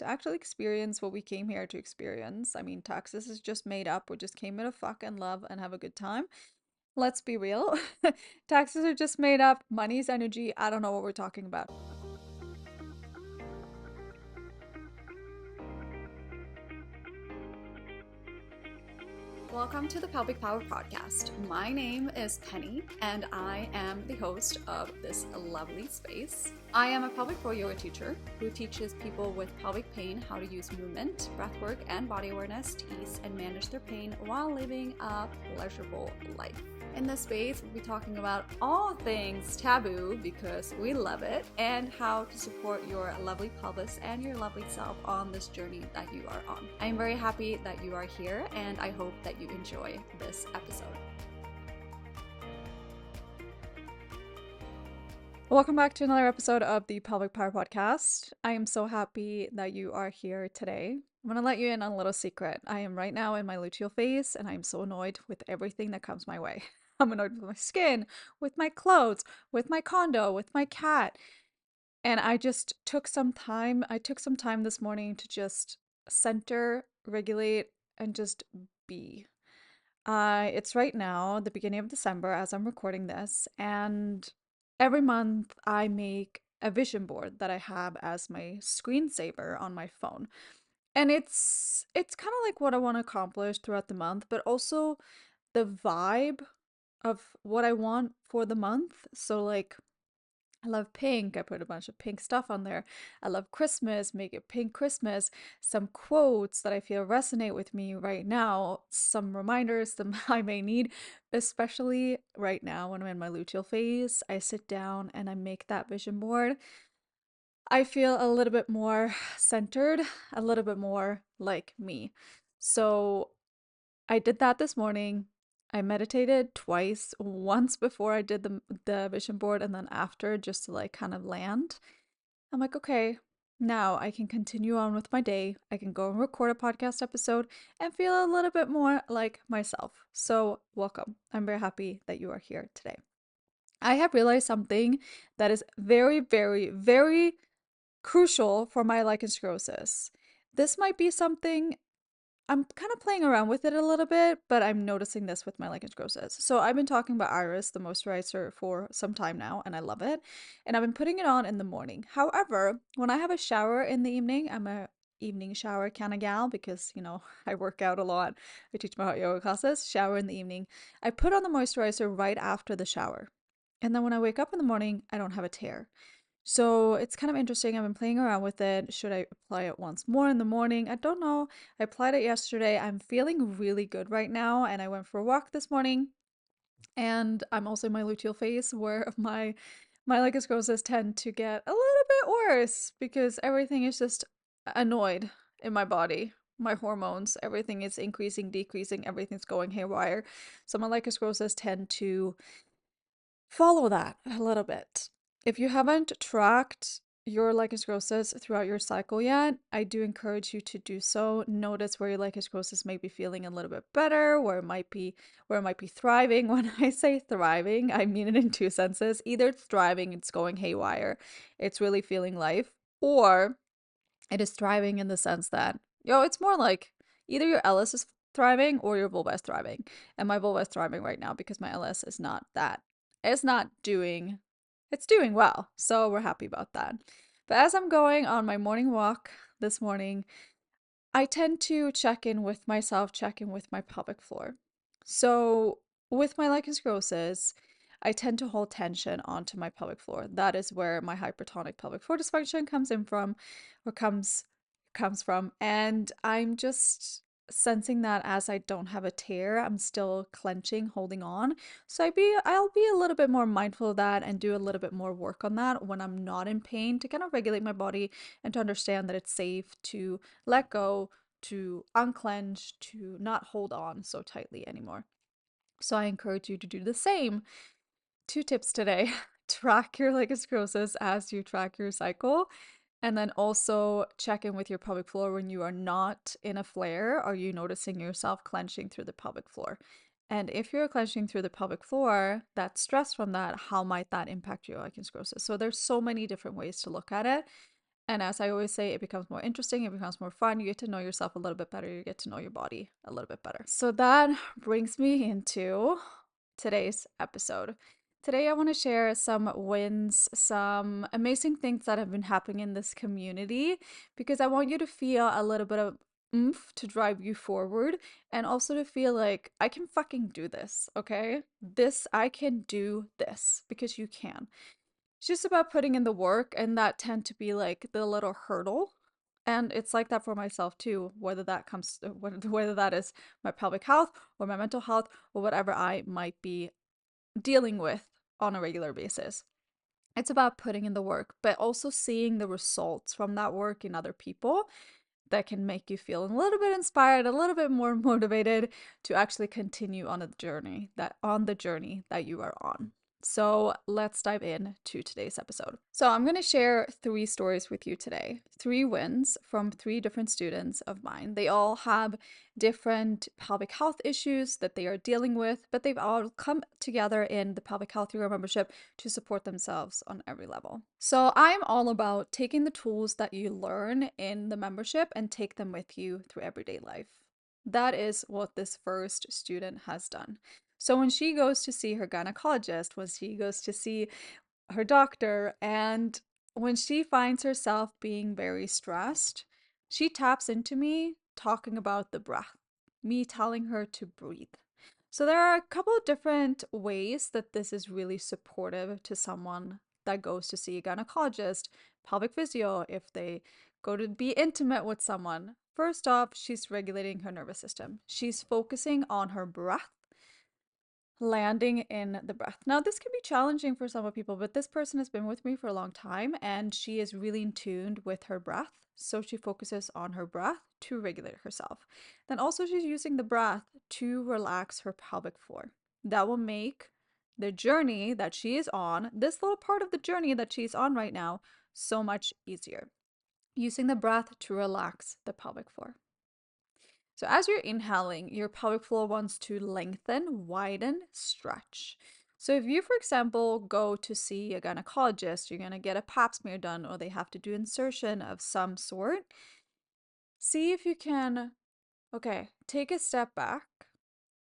to actually experience what we came here to experience. I mean, Texas is just made up. We just came here to fuck and love and have a good time. Let's be real. Taxes are just made up. Money's energy. I don't know what we're talking about. Welcome to the Pelvic Power Podcast. My name is Penny, and I am the host of this lovely space. I am a pelvic floor yoga teacher who teaches people with pelvic pain how to use movement, breathwork, and body awareness to ease and manage their pain while living a pleasurable life. In this space, we'll be talking about all things taboo because we love it, and how to support your lovely pelvis and your lovely self on this journey that you are on. I am very happy that you are here, and I hope that you enjoy this episode. Welcome back to another episode of the Pelvic Power Podcast. I am so happy that you are here today. I'm going to let you in on a little secret. I am right now in my luteal phase, and I am so annoyed with everything that comes my way. I'm annoyed with my skin, with my clothes, with my condo, with my cat. And I just took some time. I took some time this morning to just center, regulate, and just be. It's right now, the beginning of December, as I'm recording this, and every month I make a vision board that I have as my screensaver on my phone. And it's kind of like what I want to accomplish throughout the month, but also the vibe of what I want for the month. So like I love pink. I put a bunch of pink stuff on there. I love Christmas, make it pink Christmas. Some quotes that I feel resonate with me right now. Some reminders that I may need, especially right now when I'm in my luteal phase. I sit down and I make that vision board. I feel a little bit more centered, a little bit more like me. So I did that this morning. I meditated twice, once before I did the vision board and then after, just to like kind of land. I'm like, okay, now I can continue on with my day. I can go and record a podcast episode and feel a little bit more like myself. So, welcome. I'm very happy that you are here today. I have realized something that is very, very, very crucial for my lichen sclerosis. This might be something I'm kind of playing around with it a little bit, but I'm noticing this with my lichen sclerosis. So I've been talking about Iris, the moisturizer, for some time now, and I love it. And I've been putting it on in the morning. However, when I have a shower in the evening, I'm a evening shower kind of gal because, I work out a lot. I teach my hot yoga classes, shower in the evening. I put on the moisturizer right after the shower. And then when I wake up in the morning, I don't have a tear. So it's kind of interesting. I've been playing around with it. Should I apply it once more in the morning? I don't know. I applied it yesterday. I'm feeling really good right now. And I went for a walk this morning. And I'm also in my luteal phase where my lichen sclerosis tend to get a little bit worse because everything is just annoyed in my body. My hormones, everything is increasing, decreasing, everything's going haywire. So my lichen sclerosis tend to follow that a little bit. If you haven't tracked your lichen sclerosis throughout your cycle yet, I do encourage you to do so. Notice where your lichen sclerosis may be feeling a little bit better, where it might be thriving. When I say thriving, I mean it in two senses. Either it's thriving, it's going haywire, it's really feeling life, or it is thriving in the sense that, it's more like either your LS is thriving or your vulva is thriving. And my vulva is thriving right now because my LS is not that. It's not doing, it's doing well. So we're happy about that. But as I'm going on my morning walk this morning, I tend to check in with myself, check in with my pelvic floor. So with my lichen sclerosis, I tend to hold tension onto my pelvic floor. That is where my hypertonic pelvic floor dysfunction comes in from, or comes from. And I'm just sensing that as I don't have a tear, I'm still clenching, holding on. So I'll be a little bit more mindful of that and do a little bit more work on that when I'm not in pain to kind of regulate my body and to understand that it's safe to let go, to unclench, to not hold on so tightly anymore. So I encourage you to do the same. Two tips today. Track your lichen sclerosis as you track your cycle. And then also check in with your pelvic floor when you are not in a flare. Are you noticing yourself clenching through the pelvic floor? And if you're clenching through the pelvic floor, that stress from that, how might that impact your lichen sclerosis? So there's so many different ways to look at it. And as I always say, it becomes more interesting, it becomes more fun. You get to know yourself a little bit better, you get to know your body a little bit better. So that brings me into today's episode. Today, I want to share some wins, some amazing things that have been happening in this community, because I want you to feel a little bit of oomph to drive you forward, and also to feel like I can fucking do this, okay? I can do this, because you can. It's just about putting in the work, and that tend to be like the little hurdle. And it's like that for myself too, whether that is my pelvic health or my mental health or whatever I might be dealing with on a regular basis. It's about putting in the work, but also seeing the results from that work in other people that can make you feel a little bit inspired, a little bit more motivated to actually continue on the journey that you are on. So let's dive in to today's episode. So I'm going to share 3 stories with you today. 3 wins from 3 different students of mine. They all have different pelvic health issues that they are dealing with, but they've all come together in the Pelvic Health Yoga membership to support themselves on every level. So I'm all about taking the tools that you learn in the membership and take them with you through everyday life. That is what this first student has done. So when she goes to see her gynecologist, when she goes to see her doctor, and when she finds herself being very stressed, she taps into me talking about the breath, me telling her to breathe. So there are a couple of different ways that this is really supportive to someone that goes to see a gynecologist, pelvic physio, if they go to be intimate with someone. First off, she's regulating her nervous system. She's focusing on her breath, landing in the breath. Now, this can be challenging for some people, but this person has been with me for a long time and she is really in tune with her breath. So she focuses on her breath to regulate herself. Then also she's using the breath to relax her pelvic floor. That will make the journey that she is on, this little part of the journey that she's on right now, so much easier. Using the breath to relax the pelvic floor. So as you're inhaling, your pelvic floor wants to lengthen, widen, stretch. So if you, for example, go to see a gynecologist, you're going to get a pap smear done or they have to do insertion of some sort, see if you can, okay, take a step back.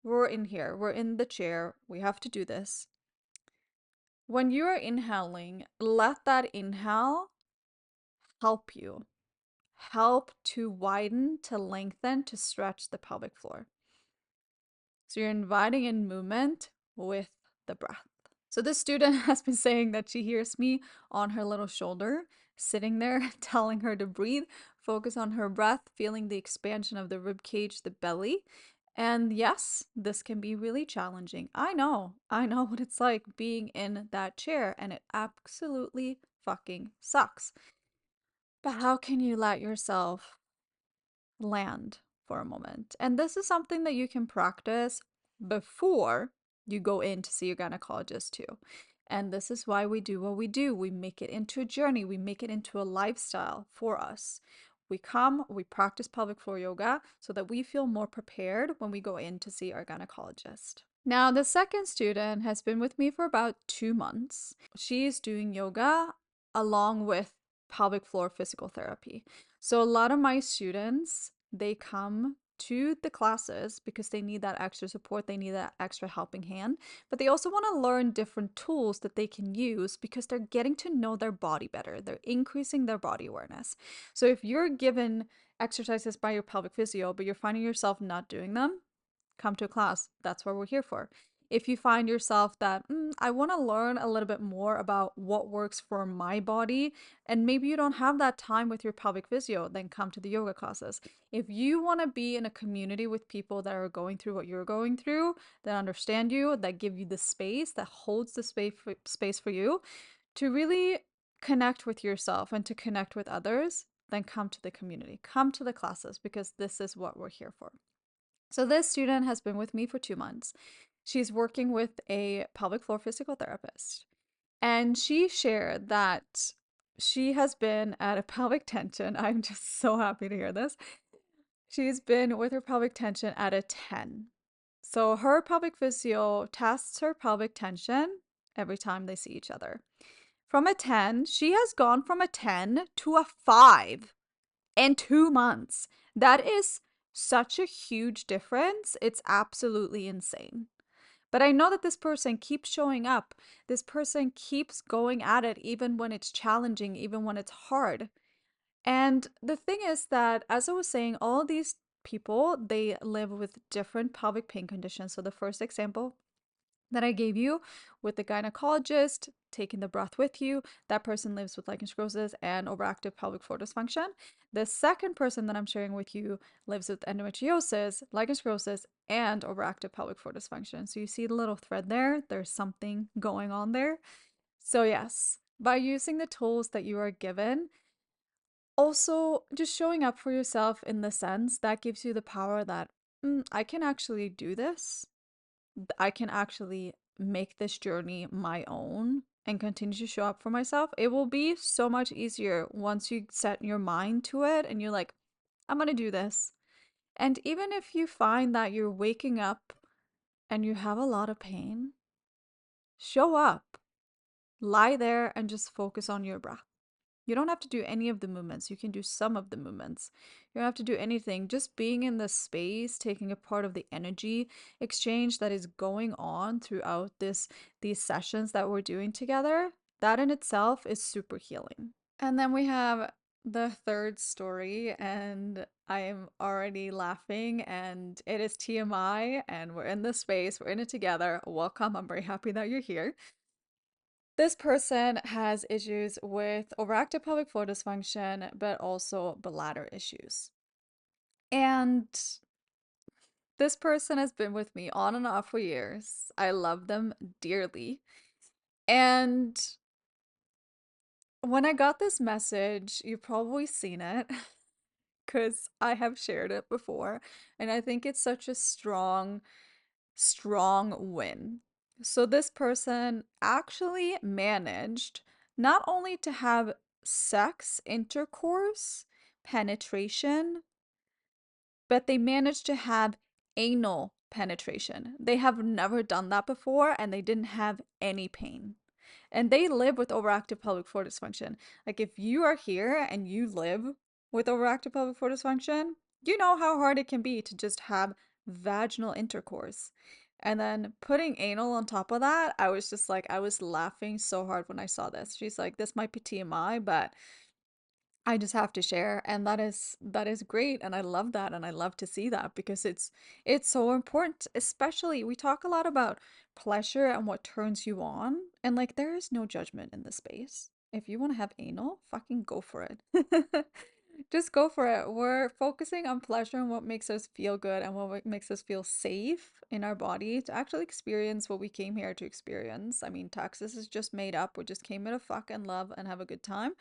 We're in here, we're in the chair, we have to do this. When you are inhaling, let that inhale help you. Help to widen, to lengthen, to stretch the pelvic floor. So you're inviting in movement with the breath. So this student has been saying that she hears me on her little shoulder, sitting there, telling her to breathe, focus on her breath, feeling the expansion of the rib cage, the belly. And yes, this can be really challenging. I know what it's like being in that chair, and it absolutely fucking sucks. But how can you let yourself land for a moment? And this is something that you can practice before you go in to see your gynecologist too. And this is why we do what we do. We make it into a journey, we make it into a lifestyle for us. We practice pelvic floor yoga so that we feel more prepared when we go in to see our gynecologist. Now, the second student has been with me for about 2 months. She's doing yoga along with pelvic floor physical therapy. So a lot of my students, they come to the classes because they need that extra support, they need that extra helping hand, but they also want to learn different tools that they can use because they're getting to know their body better. They're increasing their body awareness. So if you're given exercises by your pelvic physio, but you're finding yourself not doing them, come to a class. That's what we're here for. If you find yourself that I want to learn a little bit more about what works for my body, and maybe you don't have that time with your pelvic physio, then come to the yoga classes. If you want to be in a community with people that are going through what you're going through, that understand you, that give you the space, that holds the space for you to really connect with yourself and to connect with others, then come to the community, come to the classes, because this is what we're here for. So this student has been with me for 2 months. She's working with a pelvic floor physical therapist. And she shared that she has been at a pelvic tension. I'm just so happy to hear this. She's been with her pelvic tension at a 10. So her pelvic physio tests her pelvic tension every time they see each other. From a 10, she has gone from a 10 to a 5 in 2 months. That is such a huge difference. It's absolutely insane. But I know that this person keeps showing up. This person keeps going at it, even when it's challenging, even when it's hard. And the thing is that, as I was saying, all these people, they live with different pelvic pain conditions. So the first example that I gave you with the gynecologist taking the breath with you, that person lives with lichen sclerosis and overactive pelvic floor dysfunction. The second person that I'm sharing with you lives with endometriosis, lichen sclerosis, and overactive pelvic floor dysfunction. So you see the little thread there? There's something going on there. So, yes, by using the tools that you are given, also just showing up for yourself in the sense that gives you the power that I can actually do this. I can actually make this journey my own and continue to show up for myself. It will be so much easier once you set your mind to it and you're like, I'm going to do this. And even if you find that you're waking up and you have a lot of pain, show up, lie there, and just focus on your breath. You don't have to do any of the movements. You can do some of the movements. You don't have to do anything. Just being in the space, taking a part of the energy exchange that is going on throughout these sessions that we're doing together, that in itself is super healing. And then we have the third story, and I am already laughing, and it is TMI, and we're in this space, we're in it together. Welcome. I'm very happy that you're here. This person has issues with overactive pelvic floor dysfunction, but also bladder issues. And this person has been with me on and off for years. I love them dearly. And when I got this message, you've probably seen it because I have shared it before. And I think it's such a strong win. So this person actually managed not only to have sex intercourse, penetration, but they managed to have anal penetration. They have never done that before and they didn't have any pain. And they live with overactive pelvic floor dysfunction. Like, if you are here and you live with overactive pelvic floor dysfunction, you know how hard it can be to just have vaginal intercourse. And then putting anal on top of that, I was just like, I was laughing so hard when I saw this. She's like, this might be TMI, but I just have to share, and that is great, and I love that, and I love to see that because it's so important. Especially, we talk a lot about pleasure and what turns you on, and like there is no judgment in this space. If you want to have anal, fucking go for it. Just go for it. We're focusing on pleasure and what makes us feel good and what makes us feel safe in our body to actually experience what we came here to experience. I mean, Texas is just made up. We just came here to fuck and love and have a good time.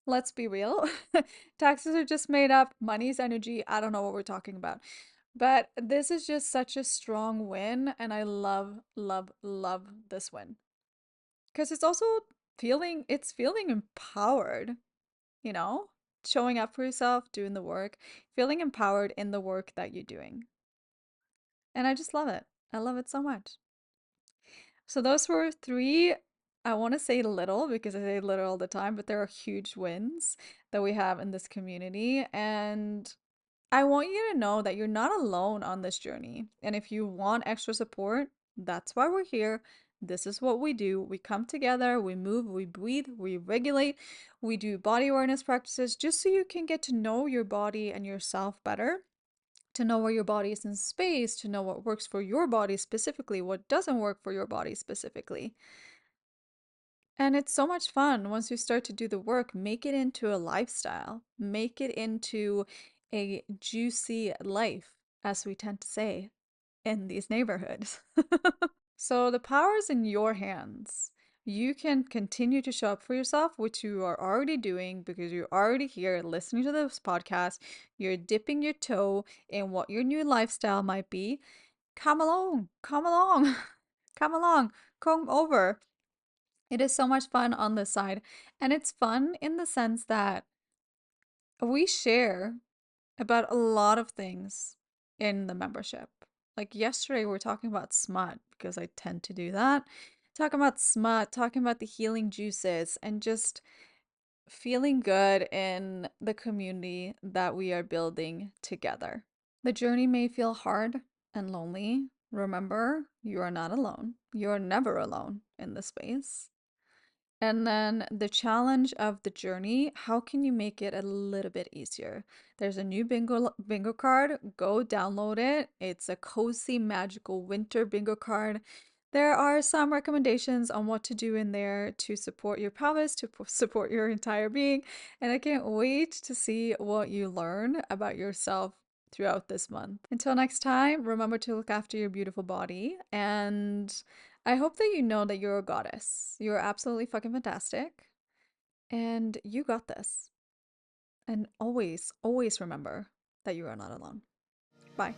Let's be real. Taxes are just made up. Money's energy. I don't know what we're talking about. But this is just such a strong win. And I love, love, love this win. Because it's also feeling empowered, you know? Showing up for yourself, doing the work, feeling empowered in the work that you're doing. And I just love it. I love it so much. So those were three, I want to say little because I say little all the time, but there are huge wins that we have in this community. And I want you to know that you're not alone on this journey. And if you want extra support, that's why we're here. This is what we do. We come together, we move, we breathe, we regulate, we do body awareness practices just so you can get to know your body and yourself better, to know where your body is in space, to know what works for your body specifically, what doesn't work for your body specifically. And it's so much fun once you start to do the work. Make it into a lifestyle, make it into a juicy life, as we tend to say in these neighborhoods. So the power is in your hands. You can continue to show up for yourself, which you are already doing because you're already here listening to this podcast. You're dipping your toe in what your new lifestyle might be. Come along, come along, come along, come over. It is so much fun on this side. And it's fun in the sense that we share about a lot of things in the membership. Like yesterday, we were talking about smut because I tend to do that. talking about smut, talking about the healing juices, and just feeling good in the community that we are building together. The journey may feel hard and lonely. Remember, you are not alone. You're never alone in this space. And then the challenge of the journey, how can you make it a little bit easier? There's a new bingo card. Go download it. It's a cozy magical winter bingo card. There are some recommendations on what to do in there to support your pelvis, to support your entire being, and I can't wait to see what you learn about yourself throughout this month. Until next time, remember to look after your beautiful body, and I hope that you know that you're a goddess. You're absolutely fucking fantastic. And you got this. And always, always remember that you are not alone. Bye.